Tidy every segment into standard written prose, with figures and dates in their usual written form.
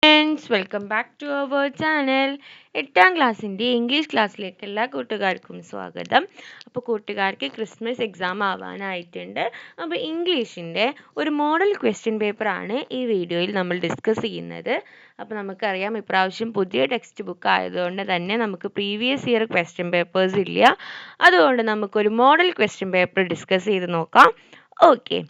Friends, welcome back to our channel. 8ാം ക്ലാസ്സിൻ്റെ English ക്ലാസ്സിലേക്ക് എല്ലാ കൂട്ടുകാർക്കും സ്വാഗതം. അപ്പോൾ കൂട്ടുകാർക്ക് ക്രിസ്മസ് എക്സാം ആവാനായിട്ടുണ്ട്. അപ്പോൾ ഇംഗ്ലീഷിൻ്റെ ഒരു മോഡൽ ക്വസ്റ്റ്യൻ പേപ്പറാണ് ഈ വീഡിയോയിൽ നമ്മൾ ഡിസ്കസ് ചെയ്യുന്നത്. അപ്പോൾ നമുക്കറിയാം, ഇപ്രാവശ്യം പുതിയ ടെക്സ്റ്റ് ബുക്ക് ആയതുകൊണ്ട് തന്നെ നമുക്ക് പ്രീവിയസ് ഇയർ ക്വസ്റ്റ്യൻ പേപ്പേഴ്സ് ഇല്ല. അതുകൊണ്ട് നമുക്കൊരു മോഡൽ ക്വസ്റ്റ്യൻ പേപ്പർ ഡിസ്കസ് ചെയ്ത് നോക്കാം. ഓക്കെ.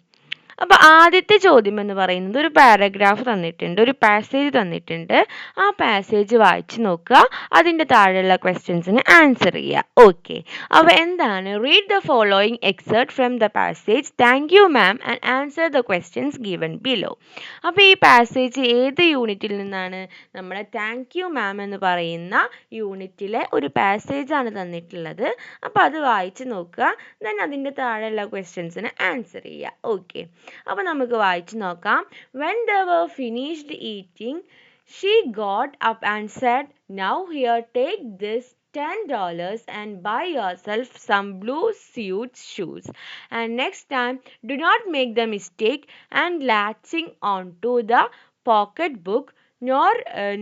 അപ്പോൾ ആദ്യത്തെ ചോദ്യം എന്ന് പറയുന്നത്, ഒരു പാരഗ്രാഫ് തന്നിട്ടുണ്ട്, ഒരു പാസേജ് തന്നിട്ടുണ്ട്. ആ പാസേജ് വായിച്ച് നോക്കുക, അതിൻ്റെ താഴെയുള്ള ക്വസ്റ്റ്യൻസിന് ആൻസർ ചെയ്യുക. ഓക്കെ. അപ്പോൾ എന്താണ്? Read the following exert from the passage, thank you ma'am, and answer the questions given below. അപ്പോൾ ഈ പാസേജ് ഏത് യൂണിറ്റിൽ നിന്നാണ്? നമ്മുടെ താങ്ക് യു മാം എന്ന് പറയുന്ന യൂണിറ്റിലെ ഒരു പാസേജാണ് തന്നിട്ടുള്ളത്. അപ്പോൾ അത് വായിച്ച് നോക്കുക, ദെൻ അതിൻ്റെ താഴെയുള്ള ക്വസ്റ്റ്യൻസിന് ആൻസർ ചെയ്യുക. ഓക്കെ. അപ്പോൾ നമുക്ക് വായിച്ച് നോക്കാം. When they were finished eating, she got up and said, "Now here, take this $10 and buy yourself some blue suede shoes. And next time, do not make the mistake and latching onto the pocketbook nor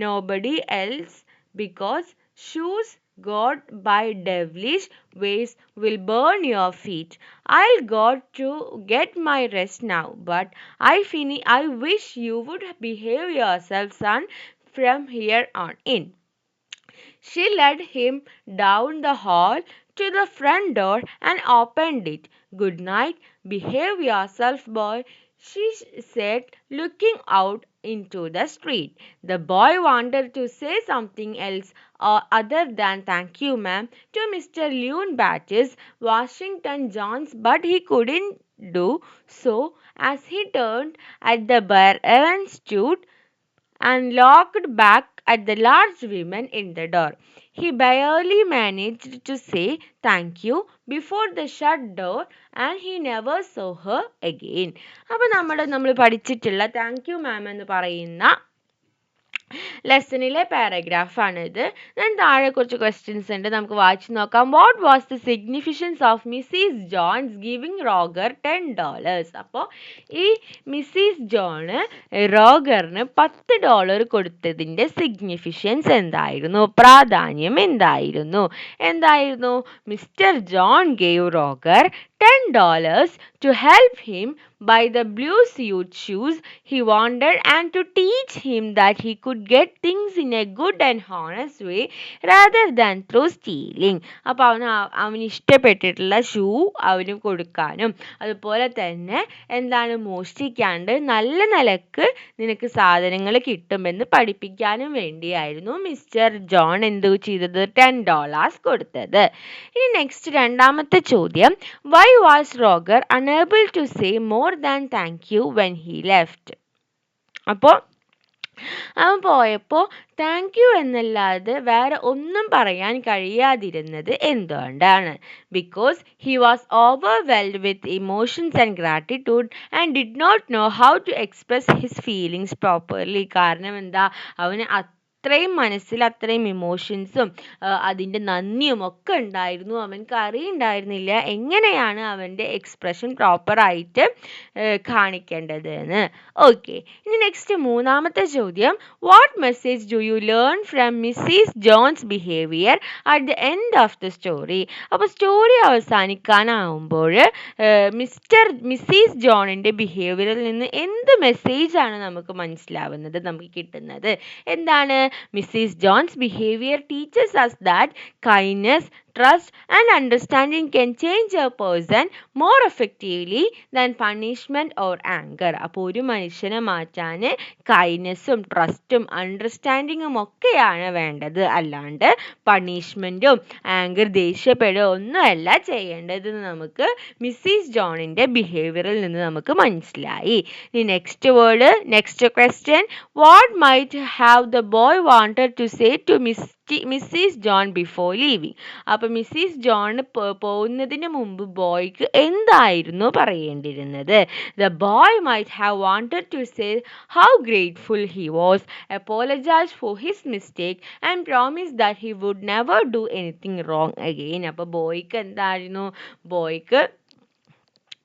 nobody else, because shoes got by devilish ways will burn your feet. I'll got to get my rest now, but I wish you would behave yourself, son, from here on in." She led him down the hall to the front door and opened it. "Good night. Behave yourself, boy," she said, looking out into the street. The boy wanted to say something else other than "Thank you, ma'am," to Mr. Leon Batches, Washington Johns, but he couldn't do so as he turned at the Baron Street and looked back at the large woman in the door. He barely managed to say "thank you" before the shut door, and he never saw her again. അപ്പോൾ നമ്മൾ പഠിച്ചിട്ടുള്ള thank you ma'am എന്ന് പറയുന്ന ലെസണിലെ പാരഗ്രാഫാണിത്. ഞാൻ താഴെ കുറച്ച് questions ഉണ്ട്, നമുക്ക് വായിച്ചു നോക്കാം. What was the significance of Mrs Jones giving Roger $10? അപ്പോൾ ഈ മിസ്സിസ് ജോണ് റോഗറിന് $10 കൊടുത്തതിൻ്റെ സിഗ്നിഫിക്കൻസ് എന്തായിരുന്നു? പ്രാധാന്യം എന്തായിരുന്നു? Mr John gave Roger $10 to help him buy the blue suede shoes he wanted, and to teach him that he could get things in a good and honest way rather than through stealing. അപ്പോൾ അവന് ഇഷ്ടപ്പെട്ടിട്ടുള്ള shoe അവന് കൊടുക്കാനും, അതുപോലെ തന്നെ മോഷ്ടിക്കാണ്ട് നല്ല നിലക്ക് നിനക്ക് സാധനങ്ങൾ കിട്ടുമെന്ന് പഠിപ്പിക്കാനും വേണ്ടിയായിരുന്നു മിസ്റ്റർ ജോൺ എന്ത് ചെയ്തത്? $10 കൊടുത്തത്. ഇനി നെക്സ്റ്റ് രണ്ടാമത്തെ ചോദ്യം. Why was Roger unable to say more than thank you when he left? അപ്പോൾ അവൻ പോയപ്പോൾ താങ്ക് യു എന്നല്ലാതെ വേറെ ഒന്നും പറയാൻ കഴിയാതിരുന്നത് എന്തുകൊണ്ടാണ്? Because he was overwhelmed with emotions and gratitude and did not know how to express his feelings properly. കാരണം എന്താ? അവന് അത്രയും മനസ്സിൽ അത്രയും ഇമോഷൻസും അതിൻ്റെ നന്ദിയും ഒക്കെ ഉണ്ടായിരുന്നു. അവൻക്ക് അറിയുണ്ടായിരുന്നില്ല എങ്ങനെയാണ് അവൻ്റെ എക്സ്പ്രഷൻ പ്രോപ്പറായിട്ട് കാണിക്കേണ്ടത് എന്ന്. ഓക്കെ. ഇനി നെക്സ്റ്റ് മൂന്നാമത്തെ ചോദ്യം. What message do you learn from Mrs Jones behaviour at the end of the story? അപ്പോൾ സ്റ്റോറി അവസാനിക്കാനാവുമ്പോൾ മിസ്സിസ് ജോണിൻ്റെ ബിഹേവിയറിൽ നിന്ന് എന്ത് മെസ്സേജാണ് നമുക്ക് മനസ്സിലാവുന്നത്, നമുക്ക് കിട്ടുന്നത്? എന്താണ്? Mrs. John's behavior teaches us that kindness, trust and understanding can change a person more effectively than punishment or anger. അപ്പോൾ ഒരു മനുഷ്യനെ മാറ്റാൻ കൈൻഡ്നെസ്സും ട്രസ്റ്റും അണ്ടർസ്റ്റാൻഡിങ്ങും ഒക്കെയാണ് വേണ്ടത്, അല്ലാണ്ട് പണിഷ്മെൻറ്റും ആങ്കർ ദേഷ്യപ്പെടുക ഒന്നുമല്ല ചെയ്യേണ്ടതെന്ന് നമുക്ക് മിസ്സിസ് ജോണിൻ്റെ ബിഹേവിയറിൽ നിന്ന് നമുക്ക് മനസ്സിലായി. ഇനി next question. What might have the boy wanted to say to Mrs. John before leaving? അപ്പോൾ മിസ്സിസ് ജോൺ പോകുന്നതിന് മുമ്പ് ബോയ്ക്ക് എന്തായിരുന്നു പറയേണ്ടിരുന്നത്? The boy might have wanted to say how grateful he was, apologize for his mistake and promise that he would never do anything wrong again. അപ്പോൾ ബോയ്ക്ക് എന്തായിരുന്നു? ബോയ്ക്ക്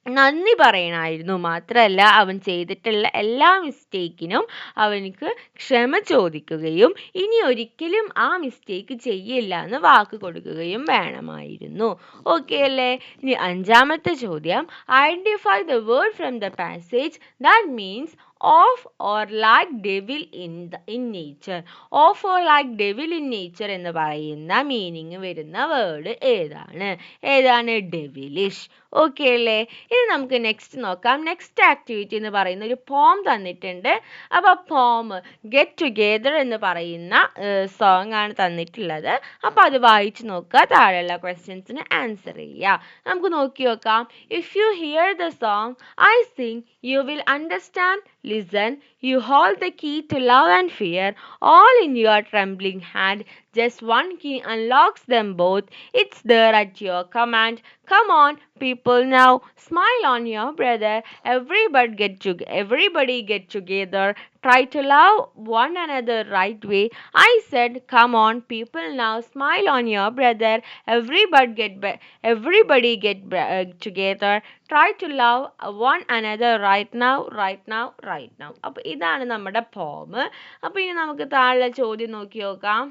നന്ദി പറയണമായിരുന്നു. മാത്രമല്ല അവൻ ചെയ്തിട്ടുള്ള എല്ലാ മിസ്റ്റേക്കിനും അവനിക്ക് ക്ഷമ ചോദിക്കുകയും ഇനി ഒരിക്കലും ആ മിസ്റ്റേക്ക് ചെയ്യില്ല എന്ന് വാക്ക് കൊടുക്കുകയും വേണമായിരുന്നു. ഓക്കെ അല്ലേ? ഇനി അഞ്ചാമത്തെ ചോദ്യം, identify the word from the passage that means of or like devil in nature. Of or like devil in nature എന്ന് പറയുന്ന മീനിങ് വരുന്ന വേർഡ് ഏതാണ്? ഡെവിലിഷ്. ഓക്കെ അല്ലേ? ഇനി നമുക്ക് നെക്സ്റ്റ് നോക്കാം. നെക്സ്റ്റ് ആക്ടിവിറ്റി എന്ന് പറയുന്ന ഒരു പോം തന്നിട്ടുണ്ട്. അപ്പോൾ പോം ഗെറ്റ് ടുഗെദർ എന്ന് പറയുന്ന സോങ് ആണ് തന്നിട്ടുള്ളത്. അപ്പോൾ അത് വായിച്ച് നോക്കുക, താഴെയുള്ള ക്വസ്റ്റ്യൻസിന് ആൻസർ ചെയ്യുക. നമുക്ക് നോക്കി നോക്കാം. If you here the song I Singh you will understand. Listen, you hold the key to love and fear, all in your trembling hand. Just one key unlocks them both. It's there at your command. Come on, people, now smile on your brother. Everybody get together. Try to love one another right way. I said, come on, people, now smile on your brother. Everybody get together. Try to love one another right now. അപ്പോൾ ഇതാണ് നമ്മുടെ പോം. അപ്പോൾ ഇനി നമുക്ക് താഴെ ചോദ്യം നോക്കി നോക്കാം.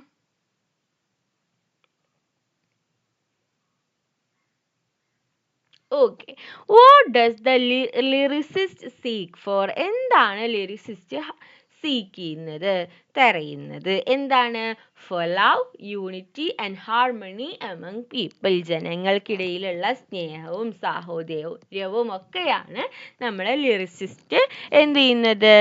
Okay, what does the lyricist seek for? എന്താണ് ലിറിസിസ്റ്റ് സീക്ക് ചെയ്യുന്നത്, തിരയുന്നത്? എന്താണ്? For love, unity and harmony among people. ജനങ്ങൾക്കിടയിലുള്ള സ്നേഹവും സാഹോദര്യവും ഒക്കെയാണ് നമ്മളെ ലിറിസിസ്റ്റ് എന്ത് ചെയ്യുന്നത്,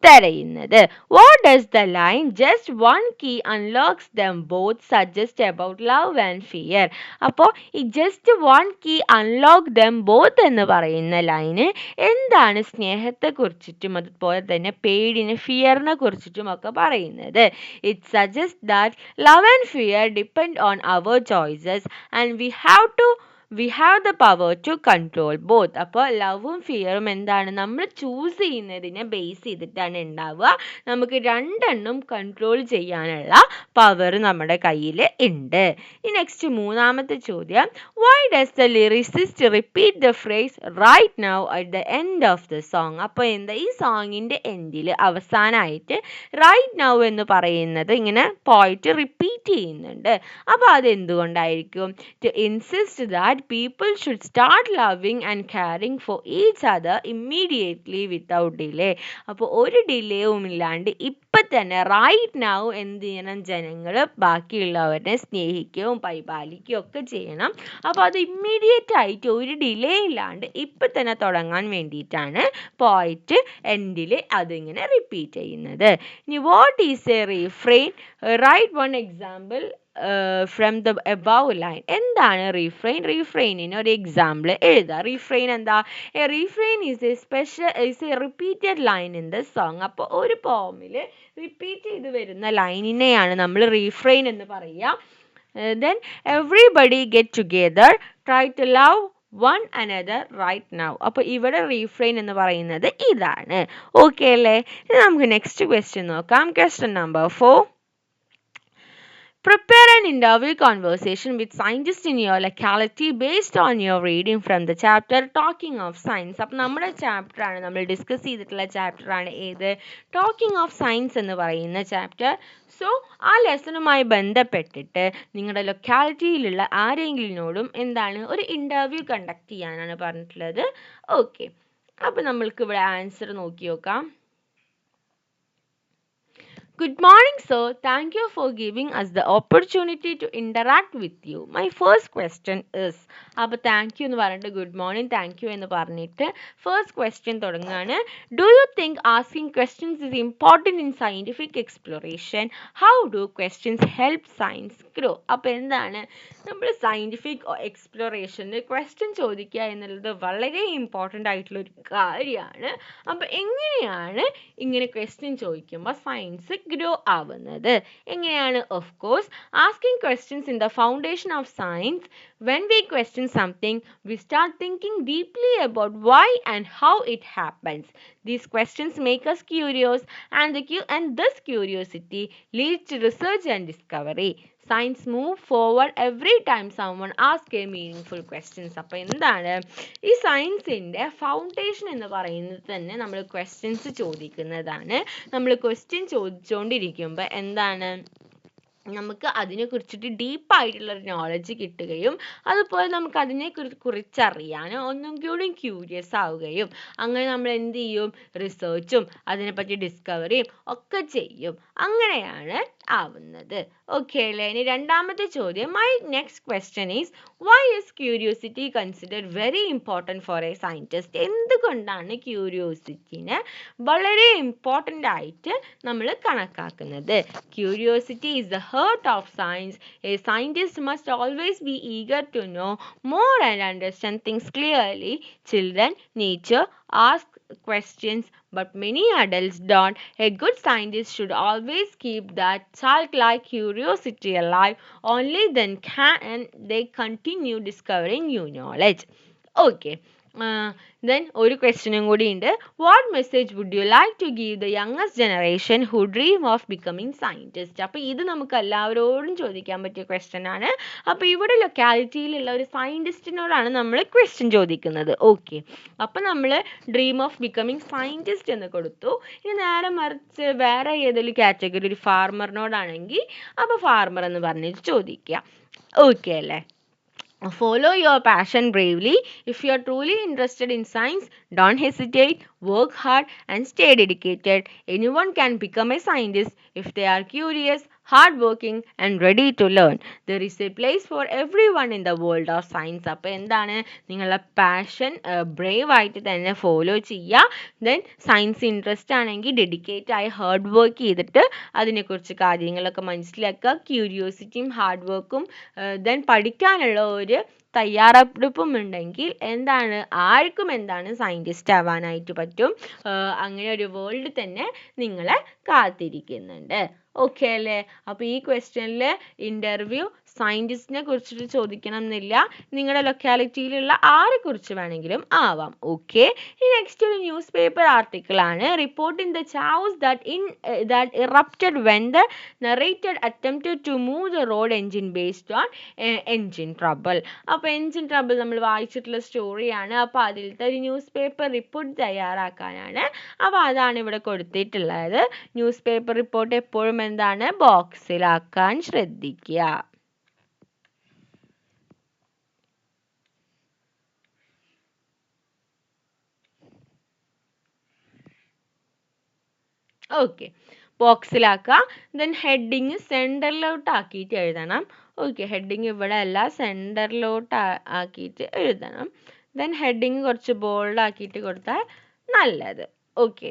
തിരയുന്നത്. What does the line just one key unlocks them both suggest about love and fear? അപ്പോൾ ഈ just one key unlock them both എന്ന് പറയുന്ന ലൈന് എന്താണ് സ്നേഹത്തെക്കുറിച്ചിട്ടും അതുപോലെ തന്നെ പേടിനെ, ഫിയറിനെ കുറിച്ചിട്ടും ഒക്കെ പറയുന്നത്. It suggest that love and fear depend on our choices and we have the power to control both. അപ്പോൾ ലവും ഫിയറും എന്താണ്, നമ്മൾ ചൂസ് ചെയ്യുന്നതിനെ ബേസ് ചെയ്തിട്ടാണ് ഉണ്ടാവുക. നമുക്ക് രണ്ടെണ്ണം കൺട്രോൾ ചെയ്യാനുള്ള പവർ നമ്മുടെ കയ്യിൽ ഉണ്ട്. ഈ നെക്സ്റ്റ് മൂന്നാമത്തെ ചോദ്യം, why does the lyricist repeat the phrase right now at the end of the song? അപ്പോൾ എന്താ, ഈ സോങ്ങിൻ്റെ എൻഡിൽ അവസാനമായിട്ട് റൈറ്റ് നൗ എന്ന് പറയുന്നത് ഇങ്ങനെ പോയിട്ട് റിപ്പീറ്റ് ചെയ്യുന്നുണ്ട്. അപ്പോൾ അതെന്തുകൊണ്ടായിരിക്കും? To insist that people should start loving and caring for each other immediately without delay. അപ്പോൾ ഒരു ഡിലേയും ഇല്ലാണ്ട് ഇപ്പം തന്നെ റൈറ്റ് നൗ എന്ത് ചെയ്യണം, ജനങ്ങൾ ബാക്കിയുള്ളവരെ സ്നേഹിക്കുകയും പരിപാലിക്കുകയും ഒക്കെ ചെയ്യണം. അപ്പോൾ അത് ഇമ്മീഡിയറ്റ് ആയിട്ട് ഒരു ഡിലേ ഇല്ലാണ്ട് ഇപ്പം തന്നെ തുടങ്ങാൻ വേണ്ടിയിട്ടാണ് പോയിട്ട് എൻഡിൽ അതിങ്ങനെ റിപ്പീറ്റ് ചെയ്യുന്നത്. ഇനി what is a refrain? Right one example from the above line. എന്താണ് റീഫ്രെയിൻ? റീഫ്രെയിനിന് ഒരു എക്സാമ്പിൾ എഴുതുക. റീഫ്രെയിൻ എന്താ? A refrain is a repeated line in the song. അപ്പോൾ ഒരു പോമിൽ റിപ്പീറ്റ് ചെയ്ത് വരുന്ന ലൈനിനെയാണ് നമ്മൾ റീഫ്രെയിൻ എന്ന് പറയുക. Then everybody get together, try to love one another right now. അപ്പോൾ ഇവിടെ റീഫ്രെയിൻ എന്ന് പറയുന്നത് ഇതാണ്. ഓക്കെ അല്ലേ? നമുക്ക് നെക്സ്റ്റ് ക്വസ്റ്റ്യൻ നോക്കാം. Question number 4. Prepare an interview conversation with scientists in your locality based on your reading from the chapter Talking of Science. അപ്പോൾ നമ്മുടെ ചാപ്റ്ററാണ്, നമ്മൾ ഡിസ്കസ് ചെയ്തിട്ടുള്ള ചാപ്റ്ററാണ് ഏത്? ടോക്കിംഗ് ഓഫ് സയൻസ് എന്ന് പറയുന്ന ചാപ്റ്റർ. സോ ആ ലെസണുമായി ബന്ധപ്പെട്ടിട്ട് നിങ്ങളുടെ ലൊക്കാലിറ്റിയിലുള്ള ആരെങ്കിലിനോടും എന്താണ്, ഒരു ഇൻ്റർവ്യൂ കണ്ടക്ട് ചെയ്യാനാണ് പറഞ്ഞിട്ടുള്ളത്. ഓക്കെ, അപ്പോൾ നമ്മൾക്ക് ഇവിടെ ആൻസർ നോക്കി നോക്കാം. Good morning, sir. Thank you for giving us the opportunity to interact with you. My first question is, അപ്പോൾ താങ്ക് യു എന്ന് പറഞ്ഞിട്ട് ഗുഡ് മോർണിംഗ് താങ്ക് യു എന്ന് പറഞ്ഞിട്ട് ഫസ്റ്റ് ക്വസ്റ്റ്യൻ തുടങ്ങുകയാണ്. Do you think asking questions is important in scientific exploration? How do questions help science grow? അപ്പോൾ എന്താണ്, നമ്മൾ scientific എക്സ്പ്ലോറേഷനിൽ question ചോദിക്കുക എന്നുള്ളത് വളരെ ഇമ്പോർട്ടൻ്റ് ആയിട്ടുള്ള ഒരു കാര്യമാണ്. അപ്പോൾ എങ്ങനെയാണ് ഇങ്ങനെ ക്വസ്റ്റ്യൻ ചോദിക്കുമ്പോൾ സയൻസ് ഗ്രോ ആവുന്നത്? എങ്ങനെയാണ്? Of course asking questions in the foundation of science. When we question something, we start thinking deeply about why and how it happens. These questions make us curious, and this curiosity leads to research and discovery. Science move forward every time someone asks a meaningful questions. അപ്പോൾ എന്താണ് ഈ സയൻസിൻ്റെ foundation എന്ന് പറയുന്നത് തന്നെ നമ്മൾ questions ചോദിക്കുന്നതാണ്. നമ്മൾ ക്വസ്റ്റ്യൻ ചോദിച്ചുകൊണ്ടിരിക്കുമ്പോൾ എന്താണ് നമുക്ക് അതിനെക്കുറിച്ചിട്ട് ഡീപ്പായിട്ടുള്ളൊരു നോളജ് കിട്ടുകയും അതുപോലെ നമുക്ക് കുറിച്ചറിയാൻ ഒന്നും കൂടി ക്യൂരിയസ് ആവുകയും അങ്ങനെ നമ്മൾ എന്ത് ചെയ്യും, റിസർച്ചും അതിനെപ്പറ്റി ഡിസ്കവറിയും ഒക്കെ ചെയ്യും. അങ്ങനെയാണ് ആവുന്നത്. ഓക്കെ അല്ലേ? ഇനി രണ്ടാമത്തെ ചോദ്യം, my next question is why is curiosity considered very important for a scientist? എന്തുകൊണ്ടാണ് ക്യൂരിയോസിറ്റിനെ വളരെ ഇമ്പോർട്ടൻ്റ് ആയിട്ട് നമ്മൾ കണക്കാക്കുന്നത്? Curiosity is the heart of science. A scientist must always be eager to know more and understand things clearly. Children, nature, ask questions, but many adults don't. A good scientist should always keep that childlike curiosity alive. Only then can they continue discovering new knowledge. Okay. Then ഒരു ക്വസ്റ്റ്യനും കൂടി ഉണ്ട്. What message would you like to give the youngest generation who dream of becoming scientist? അപ്പോൾ ഇത് നമുക്ക് എല്ലാവരോടും ചോദിക്കാൻ പറ്റിയ ക്വസ്റ്റ്യൻ ആണ്. അപ്പോൾ ഇവിടെ ലൊക്കാലിറ്റിയിലുള്ള ഒരു സയൻറ്റിസ്റ്റിനോടാണ് നമ്മൾ ക്വസ്റ്റ്യൻ ചോദിക്കുന്നത്. ഓക്കെ, അപ്പോൾ നമ്മൾ ഡ്രീം ഓഫ് ബിക്കമിങ് സയൻറ്റിസ്റ്റ് എന്ന് കൊടുത്തു. ഇനി നേരെ മറിച്ച് വേറെ ഏതെങ്കിലും കാറ്റഗറി ഒരു ഫാർമറിനോടാണെങ്കിൽ അപ്പോൾ ഫാർമർ എന്ന് പറഞ്ഞിട്ട് ചോദിക്കുക. ഓക്കെ അല്ലേ? Follow your passion bravely. If you are truly interested in science, don't hesitate, work hard and stay dedicated. Anyone can become a scientist if they are curious, hardworking and ready to learn. There is a place for everyone in the world of science. അപ്പോൾ എന്താണ്, നിങ്ങളുടെ passion Brave ആയിട്ട് തന്നെ follow ചെയ്യുക. Then science interest ആണെങ്കിൽ dedicate ആയി hard work ചെയ്തിട്ട് അതിനെക്കുറിച്ച് കാര്യങ്ങളൊക്കെ മനസ്സിലാക്കുക. ക്യൂരിയോസിറ്റിയും ഹാർഡ് വർക്കും ദെൻ പഠിക്കാനുള്ള ഒരു തയ്യാറെടുപ്പും ഉണ്ടെങ്കിൽ എന്താണ്, ആർക്കും എന്താണ് സയൻറ്റിസ്റ്റ് ആവാനായിട്ട് പറ്റും. അങ്ങനെ ഒരു വേൾഡ് തന്നെ നിങ്ങളെ കാത്തിരിക്കുന്നുണ്ട്. ഓക്കെ അല്ലേ? അപ്പോൾ ഈ ക്വസ്റ്റ്യനിൽ ഇൻ്റർവ്യൂ സയൻറ്റിസ്റ്റിനെ കുറിച്ചിട്ട് ചോദിക്കണം എന്നില്ല, നിങ്ങളുടെ ലൊക്കാലിറ്റിയിലുള്ള ആരെക്കുറിച്ച് വേണമെങ്കിലും ആവാം. ഓക്കെ, ഈ നെക്സ്റ്റ് ഒരു ന്യൂസ് പേപ്പർ ആർട്ടിക്കിളാണ്. Reporting the chaos that erupted when the narrator attempted to move the road engine based on engine trouble. അപ്പോൾ എൻജിൻ ട്രബിൾ നമ്മൾ വായിച്ചിട്ടുള്ള സ്റ്റോറിയാണ്. അപ്പോൾ അതിലത്തെ ഒരു ന്യൂസ് പേപ്പർ റിപ്പോർട്ട് തയ്യാറാക്കാനാണ്. അപ്പോൾ അതാണ് ഇവിടെ കൊടുത്തിട്ടുള്ളത്. ന്യൂസ് പേപ്പർ റിപ്പോർട്ട് എപ്പോഴും എന്താണ്, ബോക്സിലാക്കാൻ ശ്രദ്ധിക്കുക. ഓക്കെ, ബോക്സിലാക്കുക. ദെൻ ഹെഡിങ് സെൻറ്ററിലോട്ട് ആക്കിയിട്ട് എഴുതണം. ഓക്കെ, ഹെഡിങ് ഇവിടെ അല്ല, സെൻറ്ററിലോട്ട് ആക്കിയിട്ട് എഴുതണം. ദെൻ ഹെഡിങ് കുറച്ച് ബോൾഡ് ആക്കിയിട്ട് കൊടുത്താൽ നല്ലത്. ഓക്കെ,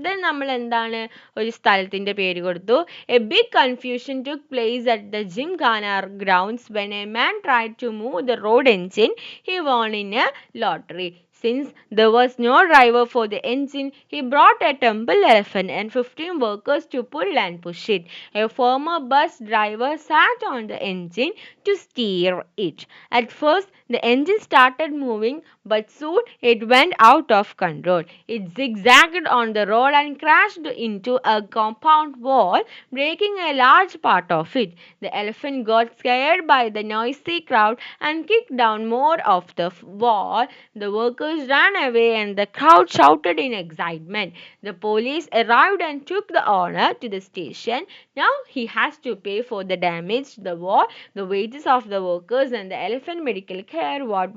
ദെൻ നമ്മൾ എന്താണ്, ഒരു സ്ഥലത്തിൻ്റെ പേര് കൊടുത്തു. A big confusion took place at the Gymkhana grounds when a man tried to move the road engine he won in a lottery. Since there was no driver for the engine, he brought a temple elephant and 15 workers to pull and push it. A former bus driver sat on the engine to steer it. At first, the engine started moving, but soon it went out of control. It zigzagged on the road and crashed into a compound wall, breaking a large part of it. The elephant got scared by the noisy crowd and kicked down more of the wall. The workers ran away and the crowd shouted in excitement. The police arrived and took the owner to the station. Now he has to pay for the damage to the wall, the wages of the workers and the elephant medical care. What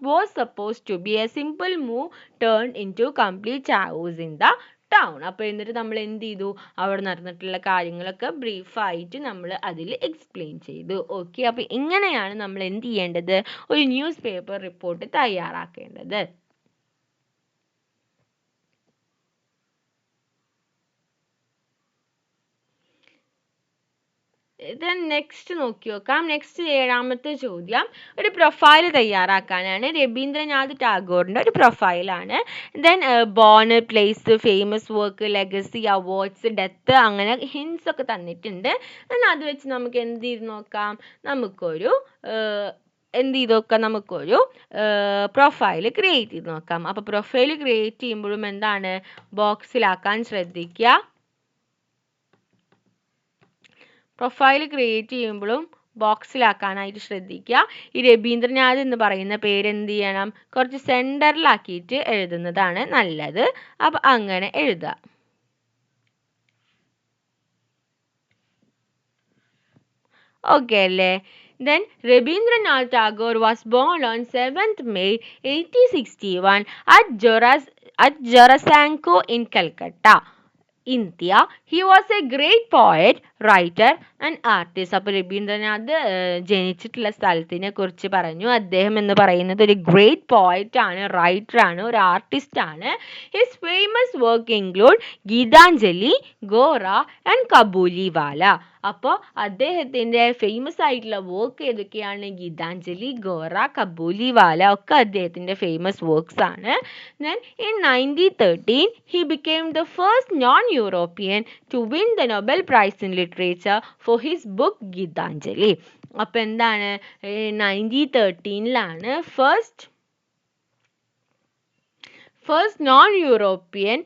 was supposed to be a simple move turned into complete chaos in the town. അപ്പോൾ എന്നിട്ട് നമ്മൾ എന്ത് ചെയ്തു, അവിടെ നടന്നിട്ടുള്ള കാര്യങ്ങളൊക്കെ ബ്രീഫായിട്ട് നമ്മൾ അതിൽ എക്സ്പ്ലെയിൻ ചെയ്തു. ഓക്കെ, അപ്പോൾ ഇങ്ങനെയാണ് നമ്മൾ എന്ത് ചെയ്യേണ്ടത്, ഒരു ന്യൂസ് പേപ്പർ റിപ്പോർട്ട് തയ്യാറാക്കേണ്ടത്. ദെൻ നെക്സ്റ്റ് നോക്കി നോക്കാം. നെക്സ്റ്റ് 7ാമത്തെ ചോദ്യം ഒരു പ്രൊഫൈൽ തയ്യാറാക്കാനാണ്. രവീന്ദ്രനാഥ് ടാഗോറിൻ്റെ ഒരു പ്രൊഫൈലാണ്. Then born, place, famous work, legacy, awards, death, അങ്ങനെ ഹിൻസ് ഒക്കെ തന്നിട്ടുണ്ട്. എന്നാൽ അത് വെച്ച് നമുക്ക് എന്ത് ചെയ്ത് നോക്കാം, നമുക്കൊരു പ്രൊഫൈൽ ക്രിയേറ്റ് ചെയ്ത് നോക്കാം. അപ്പോൾ പ്രൊഫൈൽ ക്രിയേറ്റ് ചെയ്യുമ്പോഴും എന്താണ്, ബോക്സിലാക്കാൻ ശ്രദ്ധിക്കുക. പ്രൊഫൈൽ ക്രിയേറ്റ് ചെയ്യുമ്പോഴും ബോക്സിലാക്കാനായിട്ട് ശ്രദ്ധിക്കുക. ഈ രവീന്ദ്രനാഥ് എന്ന് പറയുന്ന പേര് എന്ത് ചെയ്യണം, കുറച്ച് സെൻറ്ററിലാക്കിയിട്ട് എഴുതുന്നതാണ് നല്ലത്. അപ്പം അങ്ങനെ എഴുതുക. ഓക്കെ അല്ലേ? Then Rabindranath Tagore was born on 7th May 1861 at Jorasanko in Calcutta, India. He was a great poet, writer and artist. അപ്പോൾ രവീന്ദ്രനാഥ് ജനിച്ചിട്ടുള്ള സ്ഥലത്തിനെ കുറിച്ച് പറഞ്ഞു. അദ്ദേഹം എന്ന് പറയുന്നത് ഒരു ഗ്രേറ്റ് പോയറ്റ് ആണ്, റൈറ്റർ ആണ്, ഒരു ആർട്ടിസ്റ്റ് ആണ്. His famous work include Gitanjali, Gora and Kabuliwala. അപ്പോൾ അദ്ദേഹത്തിൻ്റെ ഫേമസ് ആയിട്ടുള്ള വർക്ക് ഏതൊക്കെയാണ്? ഗീതാഞ്ജലി, ഗോറ, കബൂലിവാല ഒക്കെ അദ്ദേഹത്തിൻ്റെ ഫേമസ് വർക്ക്സ് ആണ്. Then in 1913 he became the first non-European to win the Nobel Prize in Literature for his book Gitanjali. അപ്പോൾ എന്താണ്, 1913 ഫസ്റ്റ് നോൺ യൂറോപ്യൻ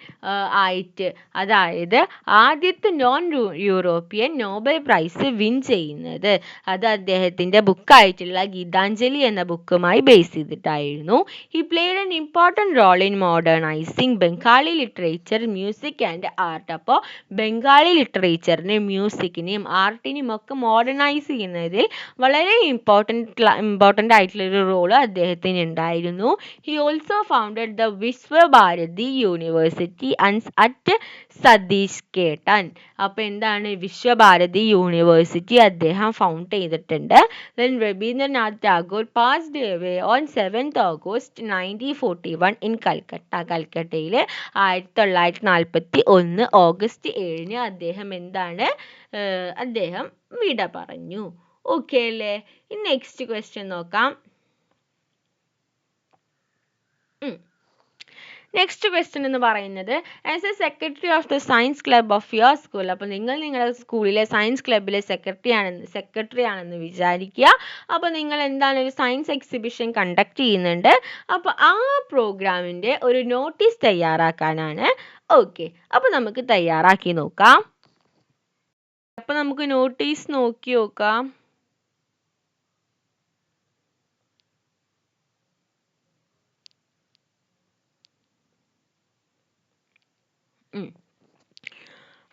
ആയിട്ട്, അതായത് ആദ്യത്തെ non European Nobel prize win ചെയ്യുന്നത്. അത് അദ്ദേഹത്തിൻ്റെ ബുക്കായിട്ടുള്ള ഗീതാഞ്ജലി എന്ന ബുക്കുമായി ബേസ് ചെയ്തിട്ടായിരുന്നു. He played an important role in modernising Bengali literature, music and art. അപ്പോൾ ബംഗാളി ലിറ്ററേച്ചറിനെയും മ്യൂസിക്കിനെയും ആർട്ടിനെയും ഒക്കെ മോഡേണൈസ് ചെയ്യുന്നതിൽ വളരെ ഇമ്പോർട്ടൻ്റ് ആയിട്ടുള്ളൊരു റോള് അദ്ദേഹത്തിന് ഉണ്ടായിരുന്നു. He also founded the Vishwabharati university at Santiniketan. അപ്പോൾ എന്താണ്, വിശ്വഭാരതി യൂണിവേഴ്സിറ്റി അദ്ദേഹം ഫൗണ്ട് ചെയ്തിട്ടുണ്ട്. Then Rabindranath Tagore passed away on 7th August 1941 in Calcutta. കൽക്കട്ടയിൽ 1941 ഓഗസ്റ്റ് 7 അദ്ദേഹം അദ്ദേഹം വിട പറഞ്ഞു. ഓക്കെ അല്ലേ? നെക്സ്റ്റ് ക്വസ്റ്റ്യൻ നോക്കാം. നെക്സ്റ്റ് ക്വസ്റ്റ്യൻ എന്ന് പറയുന്നത്, as A secretary of the science club of your school. അപ്പോൾ നിങ്ങൾ നിങ്ങളുടെ സ്കൂളിലെ സയൻസ് ക്ലബിലെ സെക്രട്ടറി ആണെന്ന് വിചാരിക്കുക. അപ്പോൾ നിങ്ങൾ എന്താണ്, ഒരു സയൻസ് എക്സിബിഷൻ കണ്ടക്ട് ചെയ്യുന്നുണ്ട്. അപ്പോൾ ആ പ്രോഗ്രാമിൻ്റെ ഒരു നോട്ടീസ് തയ്യാറാക്കാനാണ്. ഓക്കെ, അപ്പോൾ നമുക്ക് തയ്യാറാക്കി നോക്കാം. അപ്പോൾ നമുക്ക് നോട്ടീസ് നോക്കി നോക്കാം.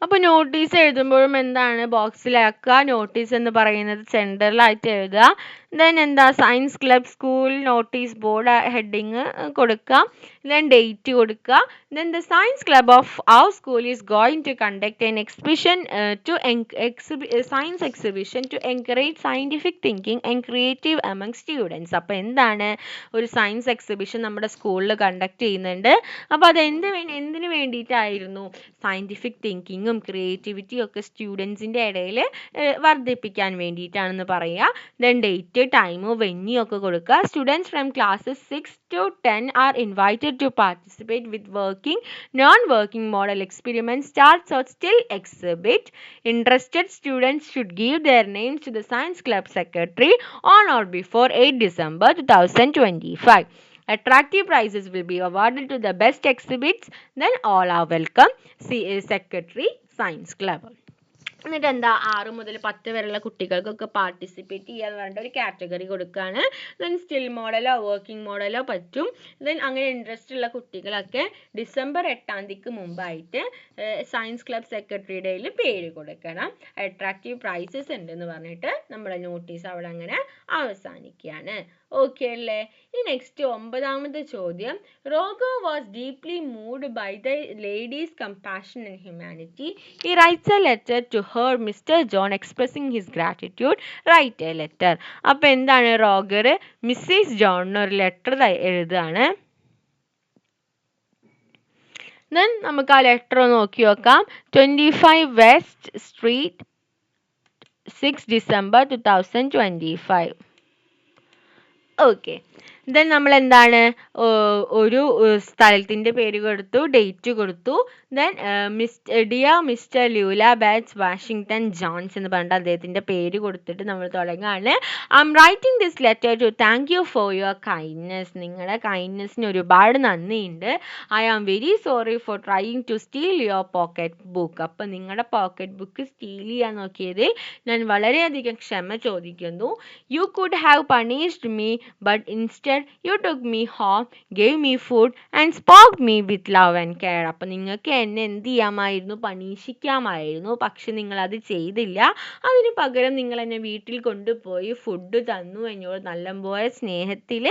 അപ്പോൾ നോട്ടീസ് എഴുതുമ്പോഴും എന്താണ്, ബോക്സിലാക്കുക. നോട്ടീസ് എന്ന് പറയുന്നത് സെൻറ്ററിലായിട്ട് എഴുതുക. ദെൻ എന്താ, science club school notice board heading കൊടുക്കുക. ദെൻ ഡേറ്റ് കൊടുക്കുക. Then the science club of our school is going to conduct an exhibition science exhibition to encourage scientific thinking and creative among students. അപ്പോൾ എന്താണ്, ഒരു science exhibition നമ്മുടെ സ്കൂളിൽ conduct ചെയ്യുന്നുണ്ട്. അപ്പോൾ അത് എന്തിനു വേണ്ടിയിട്ടായിരുന്നു? സയൻറ്റിഫിക് തിങ്കിങ്ങും ക്രിയേറ്റിവിറ്റിയും ഒക്കെ സ്റ്റുഡൻസിൻ്റെ ഇടയിൽ വർദ്ധിപ്പിക്കാൻ വേണ്ടിയിട്ടാണെന്ന് പറയുക. ദെൻ ഡേറ്റ്, ടൈം, വെന്യൂ ഒക്കെ കൊടുക്കുക. Students from classes 6 to 10 are invited to participate with working, non-working model experiments, starts or still exhibit. Interested students should give their names to the science club secretary on or before 8 December 2025. Attractive prizes will be awarded to the best exhibits. Then all are welcome. Secretary Science Club. എന്നിട്ട് എന്താ, 6 മുതൽ 10 വരെയുള്ള കുട്ടികൾക്കൊക്കെ participate ചെയ്യാൻ വേണ്ട ഒരു category കൊടുക്കുകയാണ്. Then still മോഡലോ working മോഡലോ പറ്റും. ദെൻ അങ്ങനെ ഇൻട്രസ്റ്റ് ഉള്ള കുട്ടികളൊക്കെ ഡിസംബർ 8 മുമ്പായിട്ട് സയൻസ് ക്ലബ് സെക്രട്ടറിയുടെ കയ്യിൽ പേര് കൊടുക്കണം. അട്രാക്റ്റീവ് പ്രൈസസ് ഉണ്ടെന്ന് പറഞ്ഞിട്ട് നമ്മുടെ നോട്ടീസ് അവിടെ അങ്ങനെ അവസാനിക്കുകയാണ്. ഓക്കെ അല്ലേ? ഈ നെക്സ്റ്റ് 9ാമത്തെ ചോദ്യം, റോഗോ was deeply moved by the lady's compassion and humanity. He writes a letter to her mister John expressing his gratitude. Write a letter. അപ്പോൾ എന്താണ്, റോഗർ മിസ്സിസ് ജോണിന് ഒരു ലെറ്റർ എഴുതുകയാണ്. ദെൻ നമുക്ക് ആ ലെറ്റർ നോക്കി നോക്കാം. 25 west street 6 December 2025. Okay, then നമ്മൾ എന്താണ് ഒരു സ്ഥലത്തിൻ്റെ പേര് കൊടുത്തു, ഡേറ്റ് കൊടുത്തു. Then dear mister Luella Bates Washington Jones എന്ന് പറഞ്ഞിട്ട് അദ്ദേഹത്തിൻ്റെ പേര് കൊടുത്തിട്ട് നമ്മൾ തുടങ്ങുകയാണ്. I'm writing this letter to thank you for your kindness. നിങ്ങളുടെ കൈൻഡ്നെസ്സിന് ഒരുപാട് നന്ദിയുണ്ട്. I am very sorry for trying to steal your pocket book. അപ്പം നിങ്ങളുടെ പോക്കറ്റ് ബുക്ക് സ്റ്റീൽ ചെയ്യാൻ നോക്കിയതിൽ ഞാൻ വളരെയധികം ക്ഷമ ചോദിക്കുന്നു. You could have punished me but instead you took me home, gave me food and spoke me with love and care. അപ്പം നിങ്ങൾക്ക് എന്നെ എന്ത് ചെയ്യാമായിരുന്നു? പണീഷിക്കാമായിരുന്നു. പക്ഷെ നിങ്ങളത് ചെയ്തില്ല. അതിന് പകരം നിങ്ങൾ എന്നെ വീട്ടിൽ കൊണ്ടുപോയി ഫുഡ് തന്നു, എന്നോട് നല്ലപോലെ സ്നേഹത്തിൽ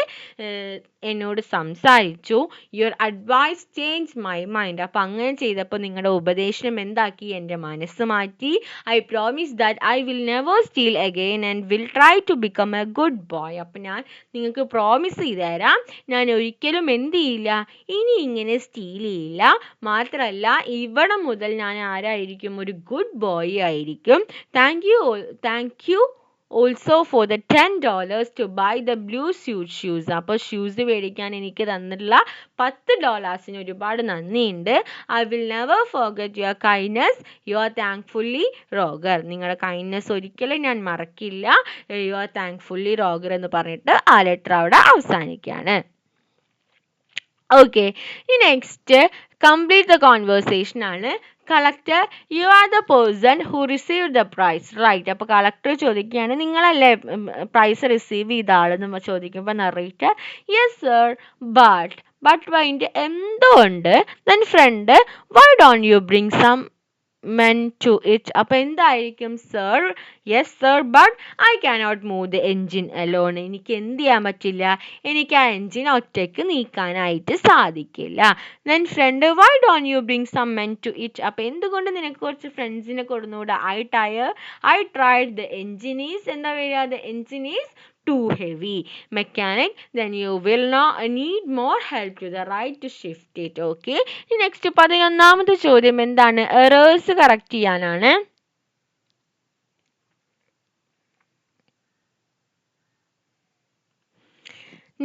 എന്നോട് സംസാരിച്ചു. Your advice change my mind. അപ്പം അങ്ങനെ ചെയ്തപ്പോൾ നിങ്ങളുടെ ഉപദേശം എന്താക്കി? എൻ്റെ മനസ്സ് മാറ്റി. I promise that I will never steal again and will try to become a good boy. അപ്പം ഞാൻ നിങ്ങൾക്ക് പ്രോമിസ് ചെയ്ത് തരാം, ഞാൻ ഒരിക്കലും എന്ത് ചെയ്യില്ല, ഇനി ഇങ്ങനെ സ്റ്റീൽ ചെയ്യില്ല. മാത്രമല്ല ഇവിടെ മുതൽ ഞാൻ ആരായിരിക്കും? ഒരു ഗുഡ് ബോയ് ആയിരിക്കും. Thank you also for the $10 to buy the blue suit shoes. അപ്പോൾ ഷൂസ് മേടിക്കാൻ എനിക്ക് തന്നിട്ടുള്ള $10 ഒരുപാട് നന്ദിയുണ്ട്. I will never forget your kindness. You are thankfully Roger. നിങ്ങളുടെ കൈൻഡ്നെസ് ഒരിക്കലും ഞാൻ മറക്കില്ല. യു ആർ താങ്ക്ഫുള്ളി റോഗർ എന്ന് പറഞ്ഞിട്ട് ആ ലെറ്റർ അവിടെ അവസാനിക്കുകയാണ്. ഓക്കെ, ഈ നെക്സ്റ്റ് കംപ്ലീറ്റ് ദ കോൺവേഴ്സേഷൻ ആണ്. Collector, you are the person who receive the prize right. അപ്പോൾ കളക്ടർ ചോദിക്കുകയാണ്, നിങ്ങളല്ലേ പ്രൈസ് റിസീവ് ചെയ്ത ആളെന്ന് ചോദിക്കുമ്പോൾ നറേറ്റർ, യെസ് സർ, ബട്ട് വൈൻഡ് എന്തുകൊണ്ട്? Then friend, why don't you bring some men to it. അപ്പോൾ എന്തായിരിക്കും? Sir, yes sir, but I cannot move the engine alone. എനിക്ക് എന്ത് ചെയ്യാൻ പറ്റില്ല? എനിക്ക് ആ എൻജിൻ ഒറ്റയ്ക്ക് നീക്കാനായിട്ട് സാധിക്കില്ല. Then friend, why don't you bring some men to it. അപ്പോൾ എന്തുകൊണ്ട് നിനക്ക് കുറച്ച് ഫ്രണ്ട്സിനെ കൊടുന്നുകൂടാ? I tried the engine is എന്താ വരിക? The engine is too heavy. Mechanic, then you will not need more help to the right to shift it. Okay, next 11ാമത്തെ ചോദ്യം എന്താണ്? എറേഴ്സ് കറക്റ്റ് ചെയ്യാനാണ്.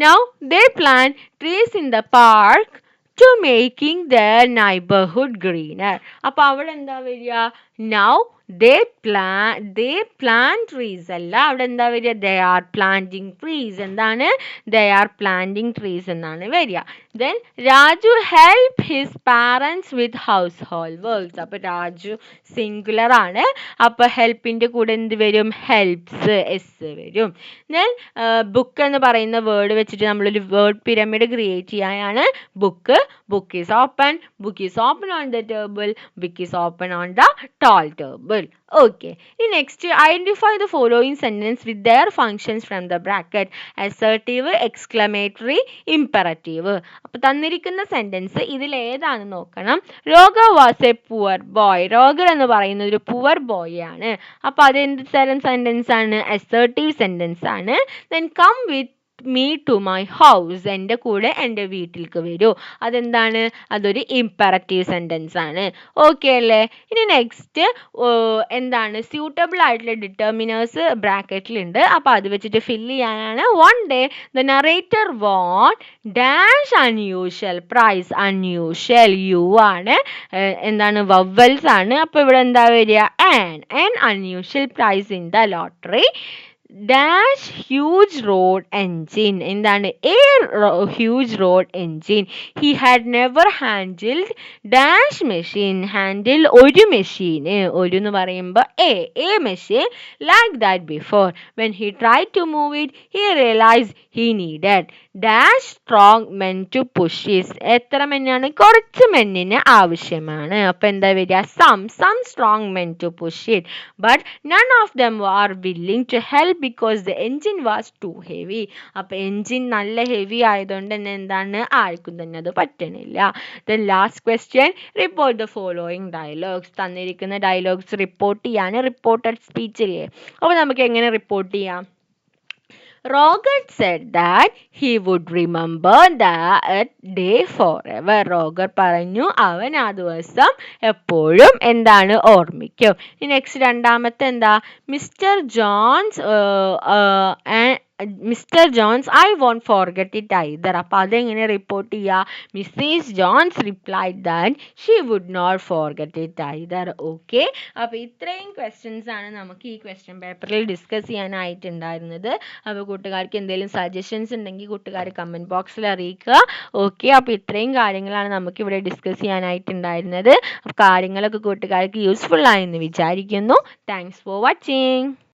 Now they plant trees in the park to making their neighborhood greener. അപ്പോൾ അവിടെ എന്താ വരിക? Now they plant trees അല്ല, അവിടെ എന്താ വരിക? They are planting trees. എന്താണ്? They are planting trees എന്നാണ് വരിക. Then Raju help his parents with household works. അപ്പോൾ രാജു സിംഗുലർ ആണ്. അപ്പോൾ ഹെൽപ്പിൻ്റെ കൂടെ എന്ത് വരും? ഹെൽപ്സ്, എസ് വരും. Then ബുക്ക് എന്ന് പറയുന്ന വേർഡ് വെച്ചിട്ട് നമ്മളൊരു വേർഡ് പിരമിഡ് ക്രിയേറ്റ് ചെയ്യാനാണ്. Book is open on the table, book is open on the tall table. Okay, next identify the following sentence with their functions from the bracket. Assertive, exclamatory, imperative. അപ്പോൾ തന്നിരിക്കുന്ന sentence ഇതിൽ ഏതാണെന്ന് നോക്കണം. രോഗർ was A poor boy. രോഗർ എന്ന് പറയുന്നത് ഒരു poor boy ആണ്. അപ്പോൾ അത് എന്ത് തരം സെൻറ്റൻസ് ആണ്? അസേർട്ടീവ് സെൻറ്റൻസ് ആണ്. Then come with me to my house. എൻ്റെ കൂടെ എൻ്റെ വീട്ടിലേക്ക് വരൂ. അതെന്താണ്? അതൊരു ഇമ്പററ്റീവ് സെൻറ്റൻസ് ആണ്. ഓക്കെ അല്ലേ? ഇനി നെക്സ്റ്റ് എന്താണ്? സ്യൂട്ടബിൾ ആയിട്ടുള്ള ഡിറ്റർമിനേഴ്സ് ബ്രാക്കറ്റിലുണ്ട്. അപ്പോൾ അത് വെച്ചിട്ട് ഫില്ല് ചെയ്യാനാണ്. One day the narrator won dash unusual prize. Unusual U ആണ്, എന്താണ്? വവ്വൽസ് ആണ്. അപ്പോൾ ഇവിടെ എന്താ വരിക? An unusual prize in the lottery. Dash huge road engine. എന്താണ്? A huge road engine. He had never handled dash machine. Handle ഒരു machine, ഒരു എന്ന് പറയുമ്പോൾ a machine like that before. When he try to move it he realise he needed dash strong men to push it. എത്ര മെന്നാണ്? കുറച്ച് മെന്നിന് ആവശ്യമാണ്. അപ്പോൾ എന്താ വരിക? Some strong men to push it, but none of them are willing to help because the engine was too heavy. അപ്പോൾ engine നല്ല ഹെവി ആയതുകൊണ്ട് തന്നെ എന്താണ്? ആർക്കും തന്നെ അത് പറ്റണില്ല. Then last question, report the following dialogues. തന്നിരിക്കുന്ന ഡയലോഗ്സ് റിപ്പോർട്ട് ചെയ്യാണ്. റിപ്പോർട്ടഡ് സ്പീച്ചില്ലേ? അപ്പോൾ നമുക്ക് എങ്ങനെ റിപ്പോർട്ട് ചെയ്യാം? Roger said that he would remember that day forever. Roger പറഞ്ഞു അവൻ ആ ദിവസം എപ്പോഴും എന്താണ്? ഓർമ്മിക്കും. നെക്സ്റ്റ് രണ്ടാമത്തെ എന്താ? Mr Jones Mr Jones I won't forget it either. അപ്പോൾ അതെങ്ങനെ റിപ്പോർട്ട് ചെയ്യുക? Mrs Jones replied that she would not forget it either. Okay, അപ്പോൾ ഇത്രയും ക്വസ്റ്റ്യൻസ് ആണ് നമുക്ക് ഈ ക്വസ്റ്റ്യൻ പേപ്പറിൽ ഡിസ്കസ് ചെയ്യാനായിട്ടുണ്ടായിരുന്നത്. അപ്പോൾ കൂട്ടുകാർക്ക് എന്തെങ്കിലും സജഷൻസ് ഉണ്ടെങ്കിൽ കൂട്ടുകാർ കമൻറ്റ് ബോക്സിൽ അറിയിക്കുക. ഓക്കെ, അപ്പോൾ ഇത്രയും കാര്യങ്ങളാണ് നമുക്കിവിടെ ഡിസ്കസ് ചെയ്യാനായിട്ടുണ്ടായിരുന്നത്. അപ്പോൾ കാര്യങ്ങളൊക്കെ കൂട്ടുകാർക്ക് യൂസ്ഫുൾ ആയെന്ന് വിചാരിക്കുന്നു. Thanks for watching.